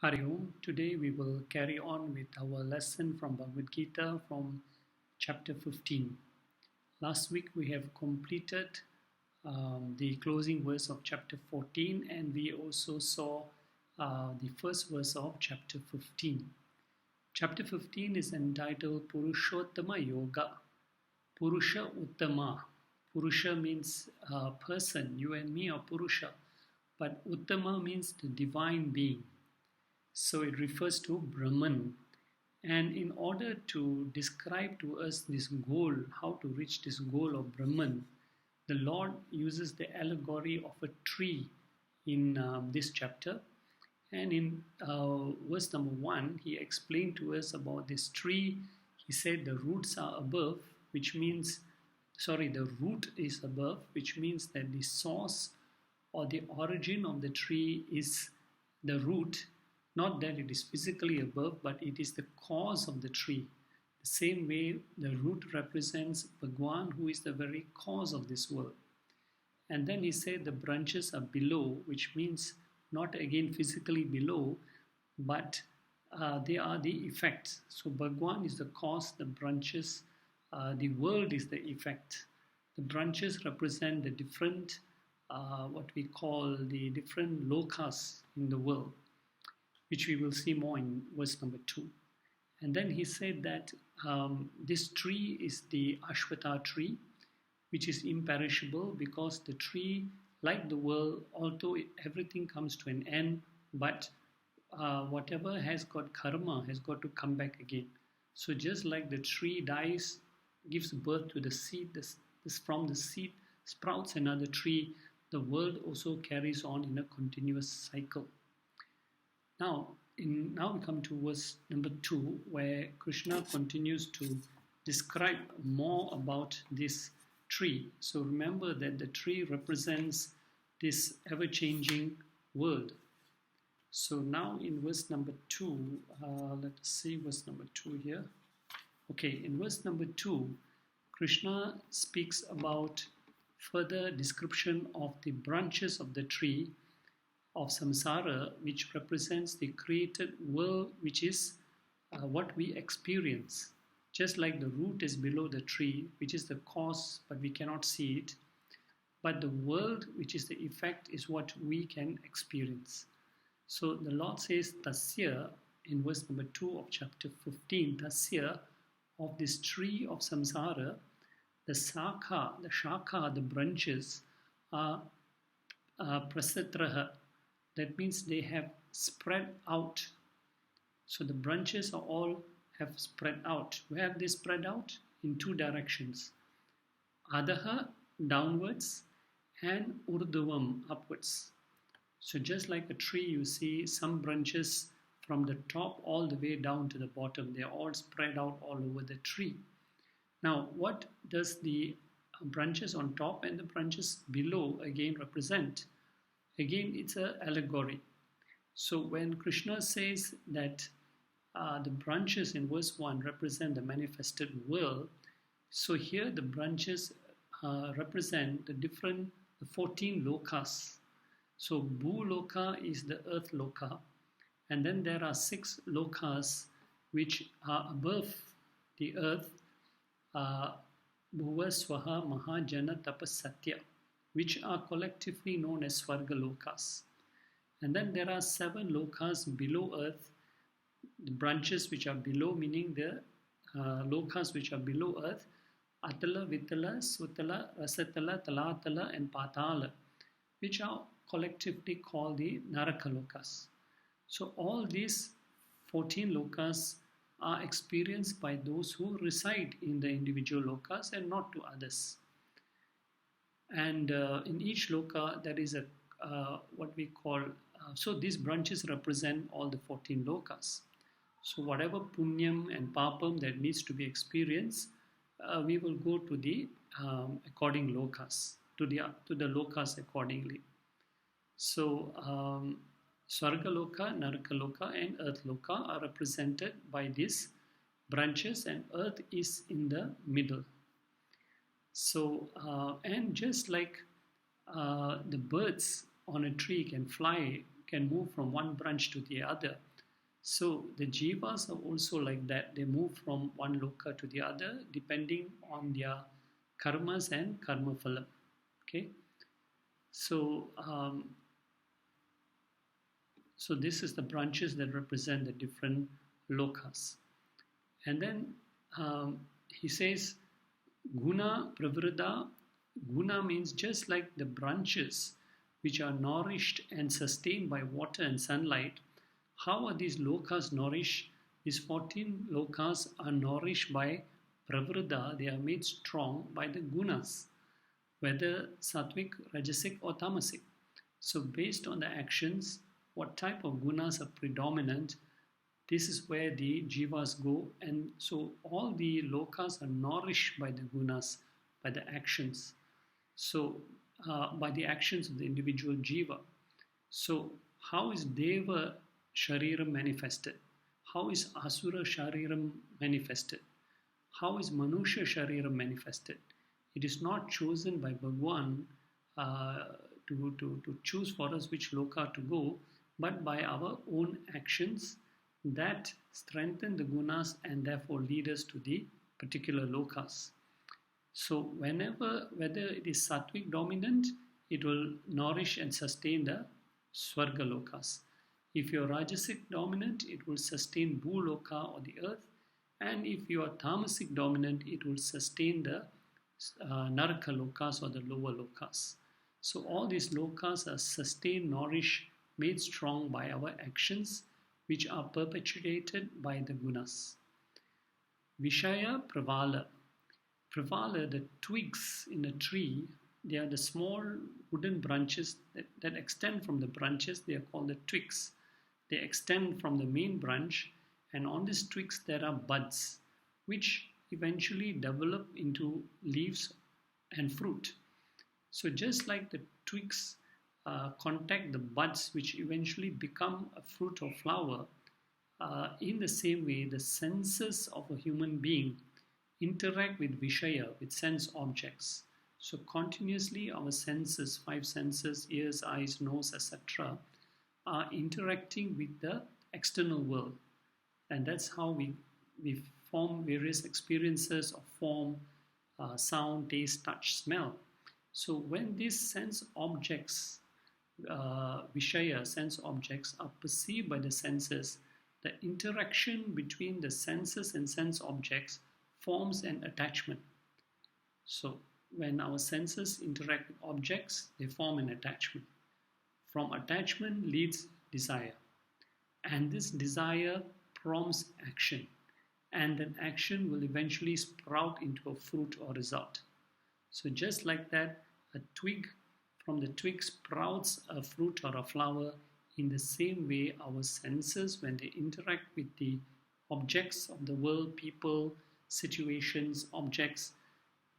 Hari Om. Today we will carry on with our lesson from Bhagavad Gita from chapter 15. Last week we have completed the closing verse of chapter 14 and we also saw the first verse of chapter 15. Chapter 15 is entitled Purushottama Yoga. Purusha Uttama. Purusha means person, you and me are Purusha, but Uttama means the divine being. So it refers to Brahman. And in order to describe to us this goal, how to reach this goal of Brahman, the Lord uses the allegory of a tree in this chapter. And in verse number 1, he explained to us about this tree. He said the roots are above, which means, the root is above, which means that the source or the origin of the tree is the root. Not that it is physically above, but it is the cause of the tree. The same way the root represents Bhagwan, who is the very cause of this world. And then he said the branches are below, which means not again physically below, but they are the effect. So Bhagwan is the cause, the branches, the world is the effect. The branches represent the different, what we call the different lokas in the world, which we will see more in verse number 2. And then he said that this tree is the Ashwatha tree, which is imperishable because the tree, like the world, although everything comes to an end, but whatever has got karma has got to come back again. So just like the tree dies, gives birth to the seed, from the seed sprouts another tree, the world also carries on in a continuous cycle. Now we come to verse number 2, where Krishna continues to describe more about this tree. So remember that the tree represents this ever-changing world. So now in verse number 2, let us see verse number 2 here. Okay, in verse number 2, Krishna speaks about further description of the branches of the tree of samsara, which represents the created world, which is what we experience. Just like the root is below the tree, which is the cause, but we cannot see it. But the world, which is the effect, is what we can experience. So the Lord says, Tasya, in verse number 2 of chapter 15, Tasya, of this tree of samsara, the shakha, the branches are prasatraha. That means they have spread out. So the branches are all have spread out. Where have they spread out? In two directions. Adaha, downwards, and urdhvam, upwards. So just like a tree, you see some branches from the top all the way down to the bottom. They are all spread out all over the tree. Now, what does the branches on top and the branches below again represent? Again, it's an allegory. So when Krishna says that the branches in verse 1 represent the manifested world, so here the branches represent the 14 lokas. So Bhu-loka is the earth loka, and then there are 6 lokas which are above the earth, Bhuva, Swaha, Mahajana, Tapas, Satya, which are collectively known as Swarga Lokas. And then there are 7 lokas below earth, the branches which are below, meaning the lokas which are below earth, Atala, Vitala, Sutala, Rasatala, Talatala, and Patala, which are collectively called the Naraka Lokas. So all these 14 lokas are experienced by those who reside in the individual lokas and not to others. And in each loka there is a what we call, so these branches represent all the 14 lokas. So whatever punyam and papam that needs to be experienced, we will go to the according lokas, to the lokas accordingly. So Swarga Loka, Naraka Loka, and Earth Loka are represented by these branches, and Earth is in the middle. So, and just like the birds on a tree can can move from one branch to the other. So the jivas are also like that. They move from one loka to the other depending on their karmas and karma phalam. Okay. So, so this is the branches that represent the different lokas. And then he says, guna pravrida. Guna means just like the branches which are nourished and sustained by water and sunlight. How are these lokas nourished? These 14 lokas are nourished by pravrida. They are made strong by the gunas, whether sattvic, rajasic or tamasic. So based on the actions, what type of gunas are predominant, this is where the jivas go. And so all the lokas are nourished by the gunas, by the actions. So by the actions of the individual jiva. So how is Deva Shariram manifested? How is Asura Shariram manifested? How is Manusha Shariram manifested? It is not chosen by Bhagwan to choose for us which loka to go, but by our own actions that strengthen the gunas and therefore lead us to the particular lokas. So whenever, whether it is sattvic dominant, it will nourish and sustain the swarga lokas. If you are rajasic dominant, it will sustain bhuloka or the earth. And if you are tamasic dominant, it will sustain the naraka lokas or the lower lokas. So all these lokas are sustained, nourished, made strong by our actions, which are perpetuated by the gunas. Vishaya pravala. Pravala, the twigs in a tree, they are the small wooden branches that extend from the branches. They are called the twigs. They extend from the main branch, and on these twigs there are buds, which eventually develop into leaves and fruit. So just like the twigs contact the buds, which eventually become a fruit or flower, in the same way the senses of a human being interact with Vishaya, with sense objects. So continuously our senses, 5 senses, ears, eyes, nose, etc., are interacting with the external world. And that's how we form various experiences of form, sound, taste, touch, smell. So when these sense objects, Vishaya, sense objects, are perceived by the senses, the interaction between the senses and sense objects forms an attachment. So when our senses interact with objects, they form an attachment. From attachment leads desire. And this desire prompts action. And then action will eventually sprout into a fruit or result. So just like that, a twig, from the twig sprouts a fruit or a flower. In the same way, our senses, when they interact with the objects of the world, people, situations, objects,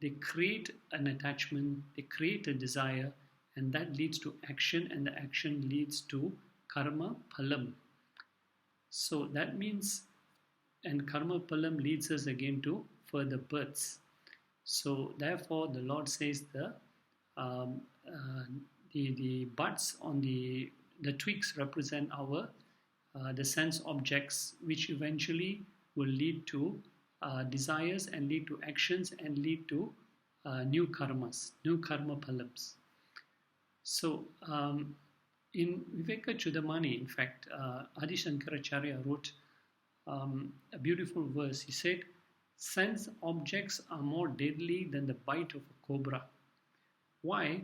they create an attachment, they create a desire, and that leads to action, and the action leads to karma phalam. So that means, and karma phalam leads us again to further births. So therefore, the Lord says the buds on the twigs represent our the sense objects, which eventually will lead to desires and lead to actions and lead to new karmas, new karma phalams. So in Viveka Chudamani, in fact, Adi Shankaracharya wrote a beautiful verse. He said, sense objects are more deadly than the bite of a cobra. Why?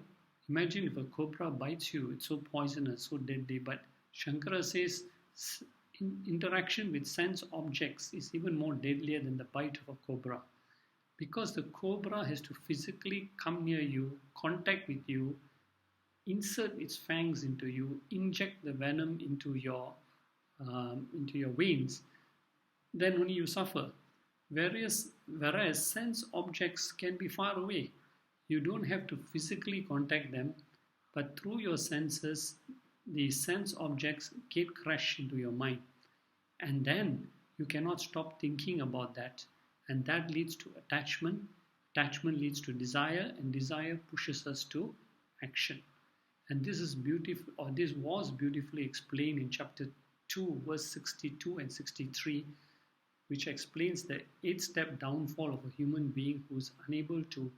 Imagine if a cobra bites you, it's so poisonous, so deadly. But Shankara says interaction with sense objects is even more deadlier than the bite of a cobra. Because the cobra has to physically come near you, contact with you, insert its fangs into you, inject the venom into your veins, then only you suffer. Whereas sense objects can be far away. You don't have to physically contact them, but through your senses, the sense objects get crushed into your mind. And then you cannot stop thinking about that. And that leads to attachment. Attachment leads to desire, and desire pushes us to action. And this is beautiful, or this was beautifully explained in chapter 2, verse 62 and 63, which explains the 8-step downfall of a human being who is unable to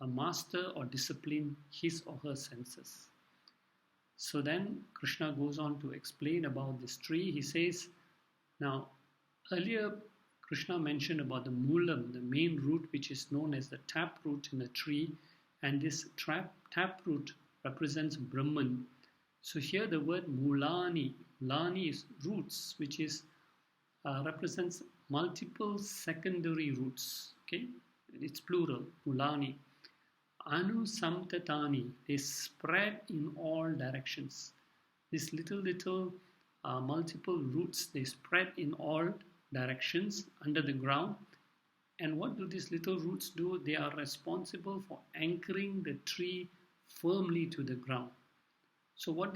master or discipline his or her senses. So then Krishna goes on to explain about this tree. He says, now earlier Krishna mentioned about the moolam, the main root which is known as the tap root in a tree, and this tap root represents Brahman. So here the word mulani, mulani is roots, which is represents multiple secondary roots. Okay, it's plural, mulani. Anusamtatani, they spread in all directions. These little multiple roots, they spread in all directions under the ground. And what do these little roots do? They are responsible for anchoring the tree firmly to the ground. So what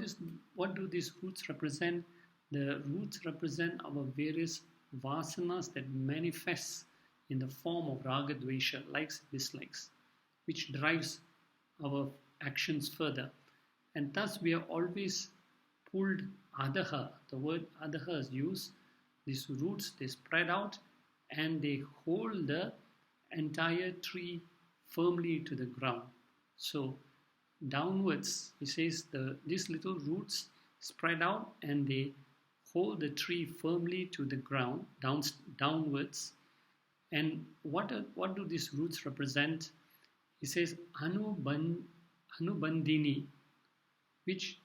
do these roots represent? The roots represent our various vasanas that manifest in the form of raga dvesha, likes, dislikes, which drives our actions further. And thus we are always pulled adaha. The word adaha is used. These roots, they spread out and they hold the entire tree firmly to the ground. So downwards, he says, these little roots spread out and they hold the tree firmly to the ground, downwards. And what do these roots represent? He says, Anubandini, which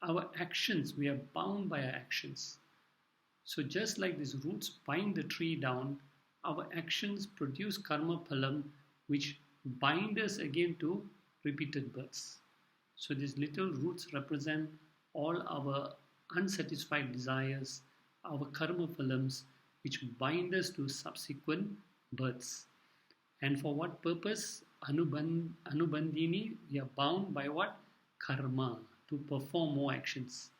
our actions, we are bound by our actions. So just like these roots bind the tree down, our actions produce karma phalam, which bind us again to repeated births. So these little roots represent all our unsatisfied desires, our karma phalams, which bind us to subsequent births. And for what purpose? Anubandini, we are bound by what? Karma, to perform more actions.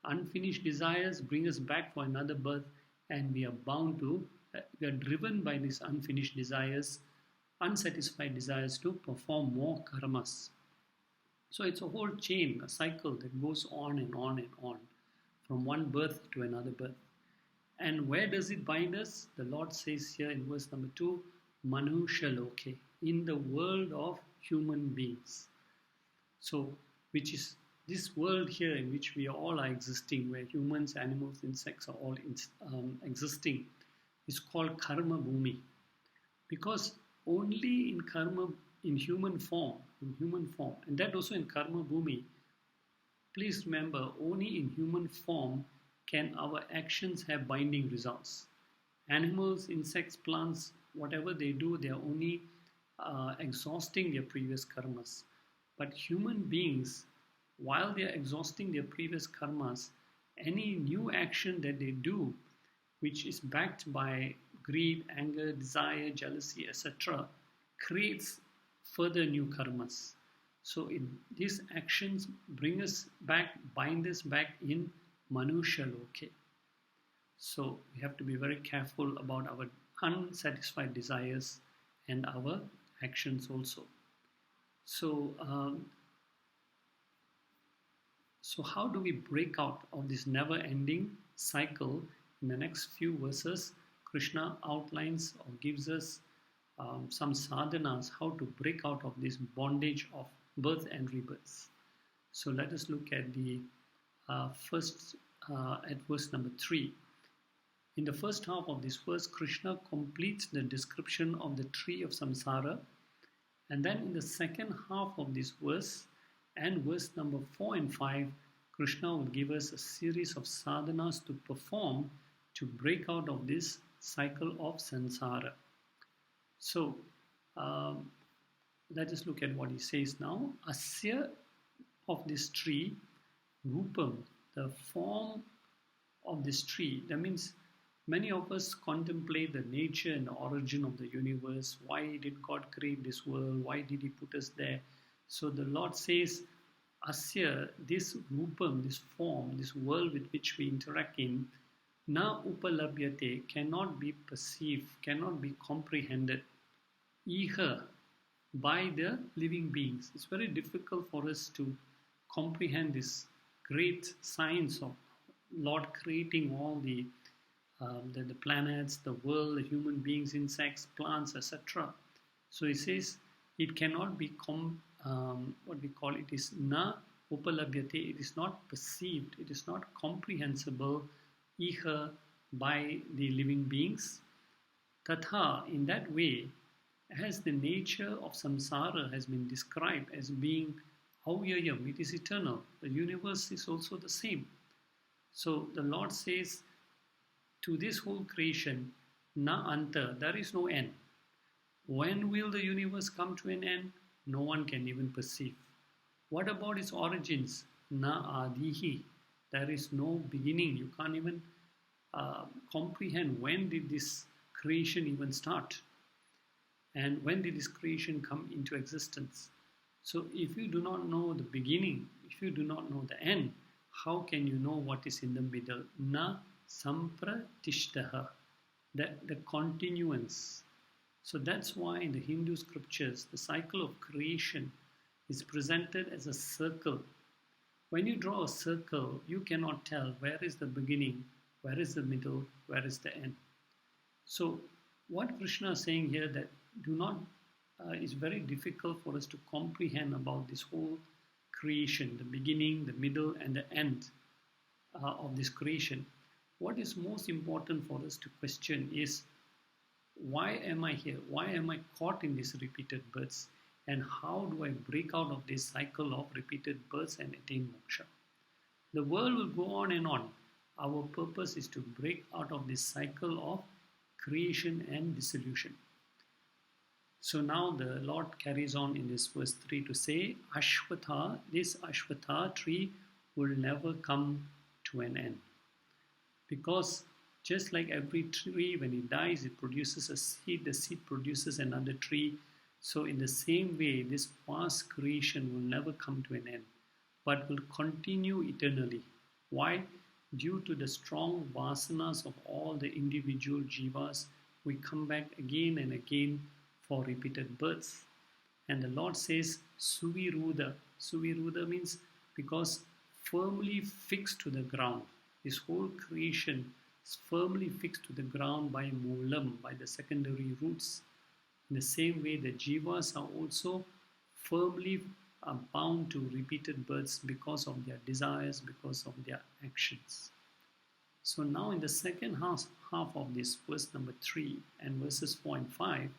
Unfinished desires bring us back for another birth, and we are bound to, we are driven by these unfinished desires, unsatisfied desires to perform more karmas. So it's a whole chain, a cycle that goes on and on and on, from one birth to another birth. And where does it bind us? The Lord says here in verse number 2, Manushaloke, in the world of human beings. So, which is this world here in which we all are existing, where humans, animals, insects are all existing, is called karma bhumi. Because only in karma, in human form, and that also in karma bhumi, please remember, only in human form can our actions have binding results. Animals, insects, plants, whatever they do, they are only exhausting their previous karmas. But human beings, while they are exhausting their previous karmas, any new action that they do, which is backed by greed, anger, desire, jealousy, etc., creates further new karmas. So these actions bring us back, bind us back in Manushaloke. So we have to be very careful about our unsatisfied desires and our actions also. So how do we break out of this never-ending cycle? In the next few verses, Krishna outlines or gives us some sadhanas, how to break out of this bondage of birth and rebirth. So let us look at the first, at verse number 3. In the first half of this verse, Krishna completes the description of the tree of samsara. And then in the second half of this verse, and verse number 4 and 5, Krishna will give us a series of sadhanas to perform to break out of this cycle of samsara. So, let us look at what he says now. Asya, of this tree, rupam, the form of this tree. That means many of us contemplate the nature and the origin of the universe. Why did God create this world? Why did he put us there? So the Lord says, Asya, this rupam, this form, this world with which we interact in, na upalabhyate, cannot be perceived, cannot be comprehended, iha, by the living beings. It's very difficult for us to comprehend this great science of Lord creating all the planets, the world, the human beings, insects, plants, etc. So he says it cannot be what we call it is na upalabhyate. It is not perceived. It is not comprehensible iha by the living beings. Tatha, in that way, as the nature of samsara has been described as being avyayam, it is eternal. The universe is also the same. So the Lord says to this whole creation, na anta, there is no end. When will the universe come to an end? No one can even perceive. What about its origins? Na adihi, there is no beginning. You can't even comprehend when did this creation even start, and when did this creation come into existence. So if you do not know the beginning, if you do not know the end, how can you know what is in the middle? Na sampratishtaha, the continuance. So that's why in the Hindu scriptures, the cycle of creation is presented as a circle. When you draw a circle, you cannot tell where is the beginning, where is the middle, where is the end. So what Krishna is saying here that do not is very difficult for us to comprehend about this whole creation, the beginning, the middle, and the end of this creation. What is most important for us to question is, why am I here? Why am I caught in these repeated births? And how do I break out of this cycle of repeated births and attain moksha? The world will go on and on. Our purpose is to break out of this cycle of creation and dissolution. So now the Lord carries on in this verse 3 to say, Ashwatha, this Ashwatha tree will never come to an end. Because just like every tree, when it dies, it produces a seed, the seed produces another tree. So in the same way, this vast creation will never come to an end, but will continue eternally. Why? Due to the strong vasanas of all the individual jivas, we come back again and again for repeated births. And the Lord says, Suviruda. Suviruda means because firmly fixed to the ground. This whole creation is firmly fixed to the ground by moolam, by the secondary roots. In the same way, the jivas are also firmly bound to repeated births because of their desires, because of their actions. So now in the second half of this verse number 3 and verses 4 and 5,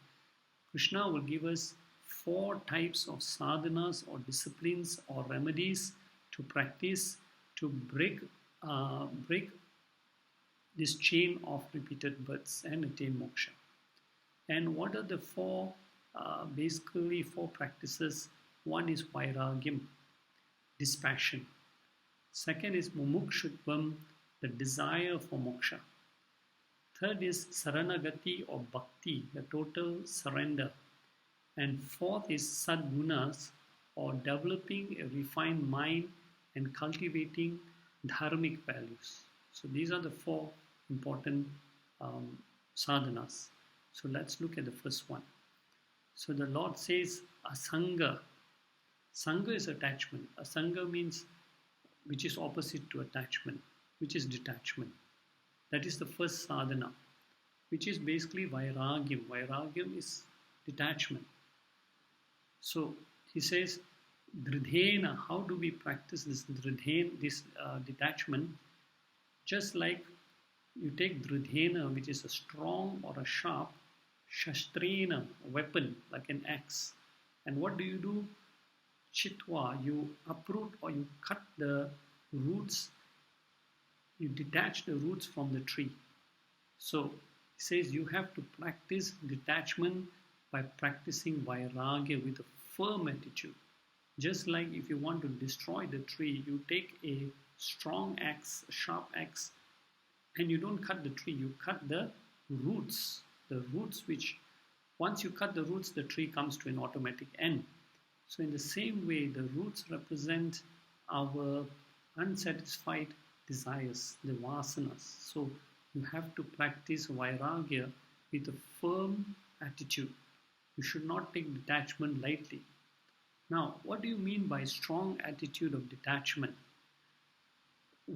Krishna will give us 4 types of sadhanas or disciplines or remedies to practice to break this chain of repeated births and attain moksha. And what are the 4 practices? One is vairagyam, dispassion. Second is mumukshutvam, the desire for moksha. Third is saranagati or bhakti, the total surrender. And fourth is sadgunas, or developing a refined mind and cultivating dharmic values. So these are the 4 important sadhanas. So let's look at the first one. So the Lord says asanga. Sanga is attachment. Asanga means which is opposite to attachment, which is detachment. That is the first sadhana, which is basically vairagyam. Vairagyam is detachment. So he says, dridhena, how do we practice this detachment? Just like you take dridhena, which is a strong or a sharp, shastrena, a weapon, like an axe. And what do? Chitwa, you uproot or you cut the roots, you detach the roots from the tree. So he says you have to practice detachment by practicing vairagya with a firm attitude. Just like if you want to destroy the tree, you take a strong axe, a sharp axe, and you don't cut the tree, you cut the roots. The roots which, once you cut the roots, the tree comes to an automatic end. So in the same way, the roots represent our unsatisfied desires, the vasanas. So you have to practice vairagya with a firm attitude. You should not take detachment lightly. Now, what do you mean by strong attitude of detachment?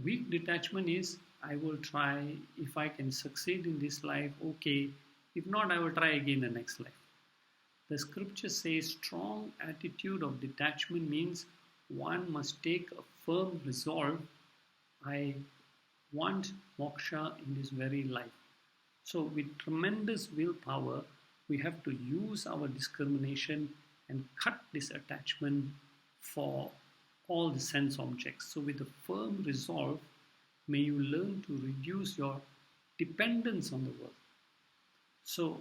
Weak detachment is I will try, if I can succeed in this life, okay. If not, I will try again the next life. The scripture says strong attitude of detachment means one must take a firm resolve. I want moksha in this very life. So, with tremendous willpower, we have to use our discrimination and cut this attachment for all the sense objects. So, with a firm resolve, may you learn to reduce your dependence on the world. So,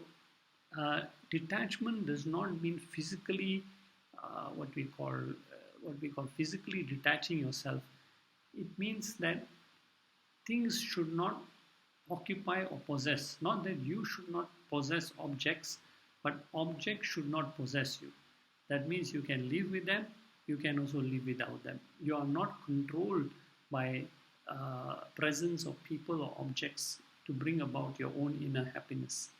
detachment does not mean physically what we call physically detaching yourself. It means that things should not occupy or possess. Not that you should not possess objects, but objects should not possess you. That means you can live with them, you can also live without them. You are not controlled by presence of people or objects to bring about your own inner happiness.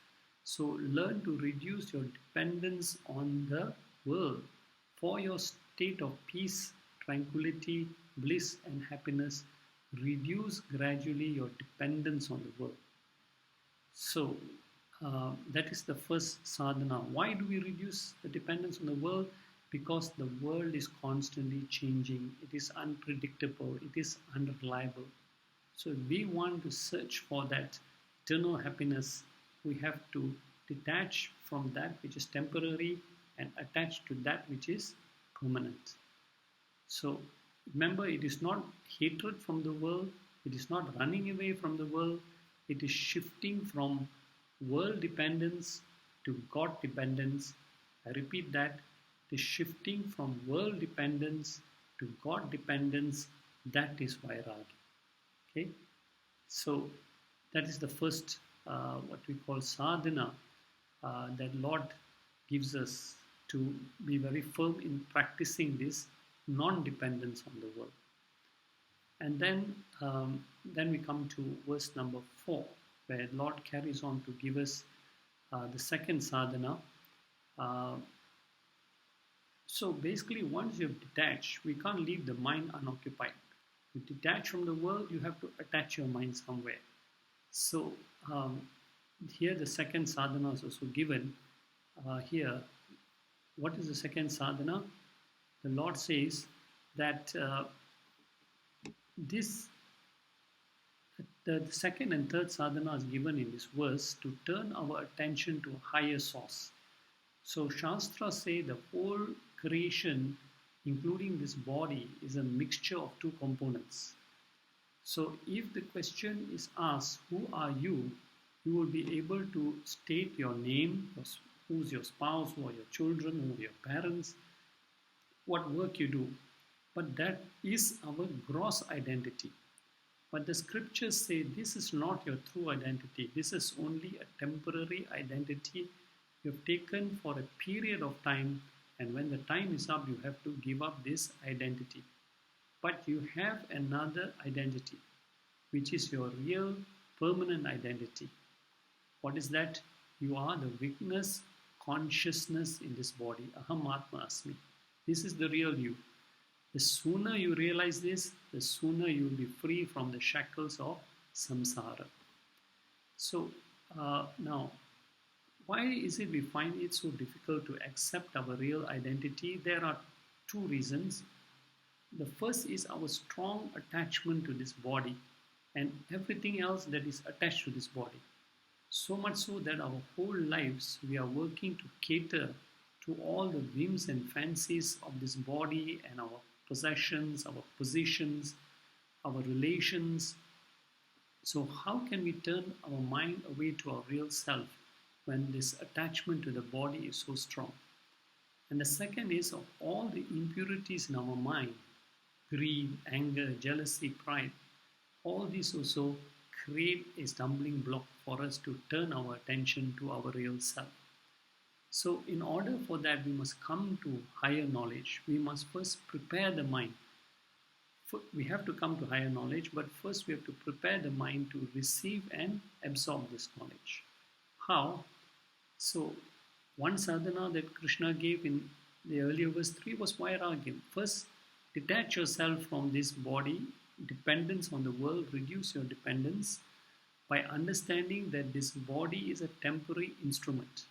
So learn to reduce your dependence on the world for your state of peace, tranquility, bliss, and happiness. Reduce gradually your dependence on the world. So that is the first sadhana. Why do we reduce the dependence on the world? Because the world is constantly changing. It is unpredictable. It is unreliable. So if we want to search for that eternal happiness, we have to detach from that which is temporary and attach to that which is permanent. So remember, it is not hatred from the world, it is not running away from the world, it is shifting from world dependence to God dependence. I repeat that, it is shifting from world dependence to God dependence. That is vairagi. Okay, so that is the first what we call sadhana that Lord gives us to be very firm in practicing this non-dependence on the world. And then we come to verse number 4, where Lord carries on to give us the second sadhana. So basically, once you've detached, we can't leave the mind unoccupied. You detach from the world, you have to attach your mind somewhere. So here the second sadhana is also given. Here, what is the second sadhana? The Lord says that the second and third sadhana is given in this verse to turn our attention to a higher source. So Shastras say the whole creation, including this body, is a mixture of two components. So if the question is asked, who are you? You will be able to state your name, who's your spouse, who are your children, who are your parents, what work you do. But that is our gross identity. But the scriptures say this is not your true identity. This is only a temporary identity you've taken for a period of time, and when the time is up, you have to give up this identity. But you have another identity, which is your real permanent identity. What is that? You are the witness consciousness in this body. Aham Atma Asmi. This is the real you. The sooner you realize this, the sooner you will be free from the shackles of samsara. So now, why is it we find it so difficult to accept our real identity? There are two reasons. The first is our strong attachment to this body and everything else that is attached to this body. So much so that our whole lives we are working to cater to all the whims and fancies of this body and our possessions, our positions, our relations. So how can we turn our mind away to our real self when this attachment to the body is so strong? And the second is of all the impurities in our mind, greed, anger, jealousy, pride, all these also create a stumbling block for us to turn our attention to our real self. So in order for that, we must come to higher knowledge. We must first prepare the mind. We have to come to higher knowledge, but first we have to prepare the mind to receive and absorb this knowledge. How? So one sadhana that Krishna gave in The earlier verse 3 was Vairagya. First, detach yourself from this body, dependence on the world, reduce your dependence by understanding that this body is a temporary instrument,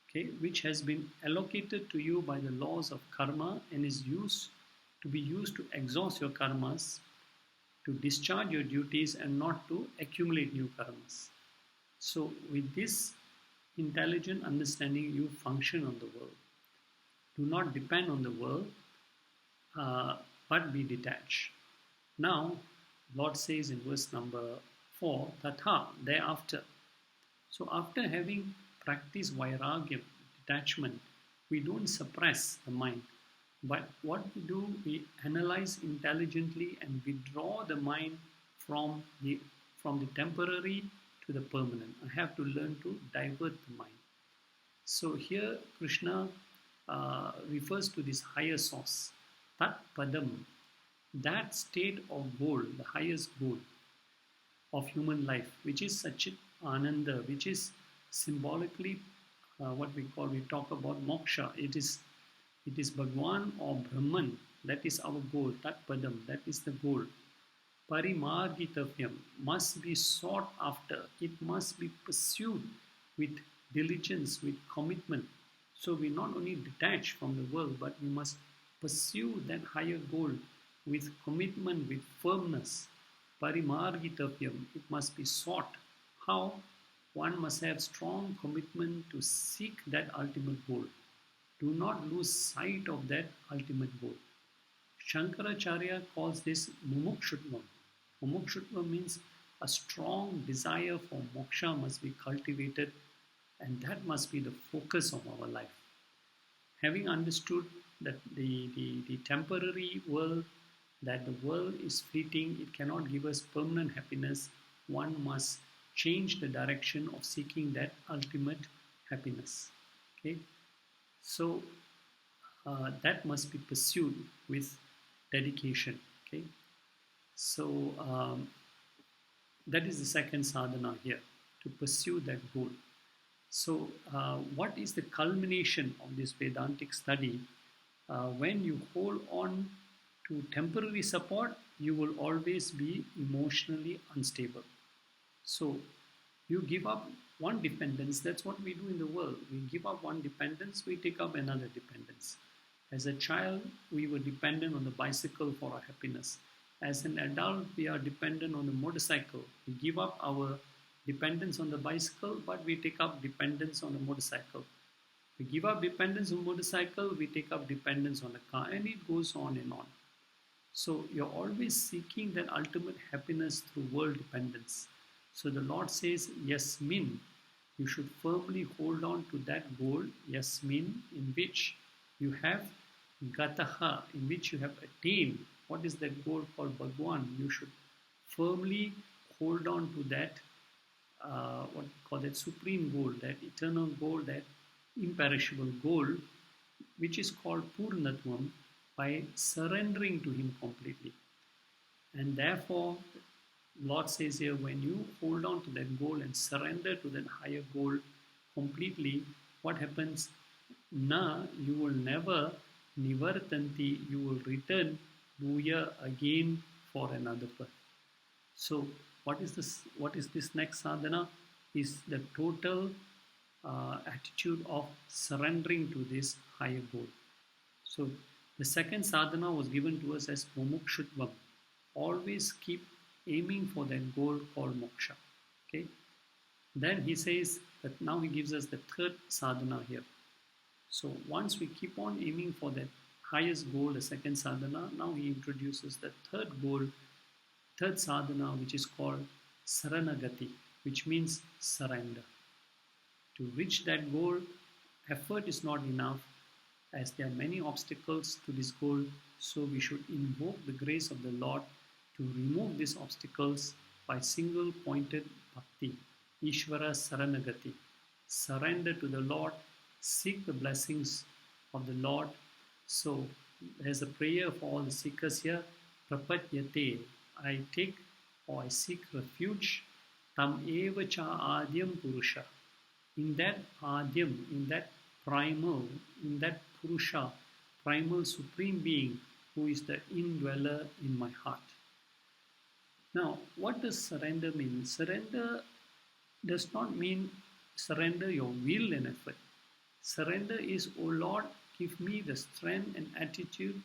okay, which has been allocated to you by the laws of karma and is used to be used to exhaust your karmas, to discharge your duties and not to accumulate new karmas. So, with this intelligent understanding, you function on the world. Do not depend on the world, uh, but be detached. Now, Lord says in verse number 4, Tatha, thereafter. So, after having practiced Vairagya, detachment, we don't suppress the mind. But what we do, we analyze intelligently and withdraw the mind from the temporary to the permanent. I have to learn to divert the mind. So here Krishna refers to this higher source, Tat Padam, that state of goal, the highest goal of human life, which is Sachit Ananda, which is symbolically we talk about moksha. It is Bhagwan or Brahman. That is our goal. Tat Padam, that is the goal. Parimargitavyam must be sought after. It must be pursued with diligence, with commitment. So we not only detach from the world, but we must pursue that higher goal with commitment, with firmness. Parimargitavyam, it must be sought. How? One must have strong commitment to seek that ultimate goal. Do not lose sight of that ultimate goal. Shankaracharya calls this mumukshutvam. Mumukshutvam means a strong desire for moksha must be cultivated, and that must be the focus of our life. Having understood that the temporary world, that the world is fleeting, it cannot give us permanent happiness, one must change the direction of seeking that ultimate happiness. Okay, so that must be pursued with dedication. Okay, so that is the second sadhana here, to pursue that goal. So what is the culmination of this Vedantic study? When you hold on to temporary support, you will always be emotionally unstable. So you give up one dependence. That's what we do in the world. We give up one dependence, we take up another dependence. As a child, we were dependent on the bicycle for our happiness. As an adult, we are dependent on the motorcycle. We give up our dependence on the bicycle, but we take up dependence on the motorcycle. We give up dependence on motorcycle, we take up dependence on the car, and it goes on and on. So you're always seeking that ultimate happiness through world dependence. So the Lord says, Yasmin, you should firmly hold on to that goal, Yasmin, in which you have Gataha, in which you have attained. What is that goal called? Bhagwan. You should firmly hold on to that, what we call that supreme goal, that eternal goal, that imperishable goal, which is called Purnatvam, by surrendering to Him completely. And therefore, Lord says here, when you hold on to that goal and surrender to that higher goal completely, what happens? Na, you will never nivartanti, you will return bhuya again for another birth. So what is this next sadhana? Is the total attitude of surrendering to this higher goal. So the second sadhana was given to us as mumukshutvam. Always keep aiming for that goal called moksha. Okay. Then he says that now he gives us the third sadhana here. So once we keep on aiming for that highest goal, the second sadhana, now he introduces the third goal, third sadhana, which is called saranagati, which means surrender. To reach that goal, effort is not enough, as there are many obstacles to this goal, so we should invoke the grace of the Lord to remove these obstacles by single pointed bhakti, Ishvara Saranagati. Surrender to the Lord, seek the blessings of the Lord. So there's a prayer for all the seekers here. Prapatyate, I take or I seek refuge. Tam eva cha adyam purusha. In that adyam, in that primal, in that Purusha, primal supreme being who is the indweller in my heart. Now, what does surrender mean? Surrender does not mean surrender your will and effort. Surrender is, oh Lord, give me the strength and attitude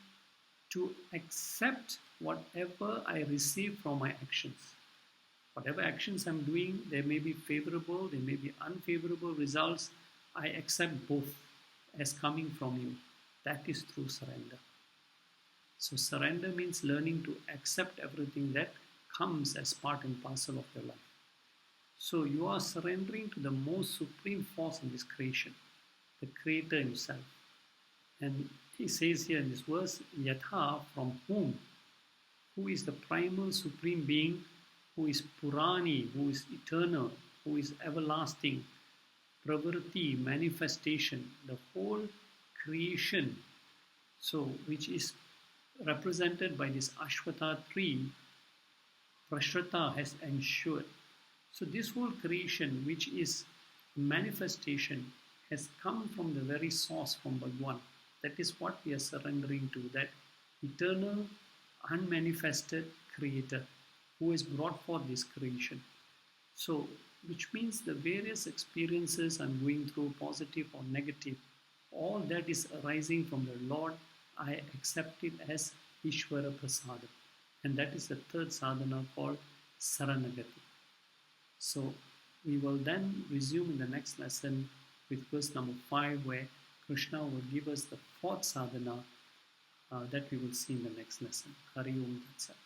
to accept whatever I receive from my actions. Whatever actions I'm doing, there may be favorable, there may be unfavorable results. I accept both as coming from you. That is true surrender. So surrender means learning to accept everything that comes as part and parcel of your life. So you are surrendering to the most supreme force in this creation, the Creator Himself. And he says here in this verse, Yatha, from whom? Who is the primal supreme being, who is Purani, who is eternal, who is everlasting, Pravrti, manifestation, the whole creation, so which is represented by this Ashwatha tree, Prashrata has ensured. So this whole creation, which is manifestation, has come from the very source, from Bhagwan. That is what we are surrendering to, that eternal, unmanifested Creator who has brought forth this creation. So, which means the various experiences I'm going through, positive or negative, all that is arising from the Lord, I accept it as Ishvara Prasada. And that is the third sadhana called Saranagati. So, we will then resume in the next lesson with verse number 5, where Krishna will give us the fourth sadhana that we will see in the next lesson. Hari Om Tat Sat.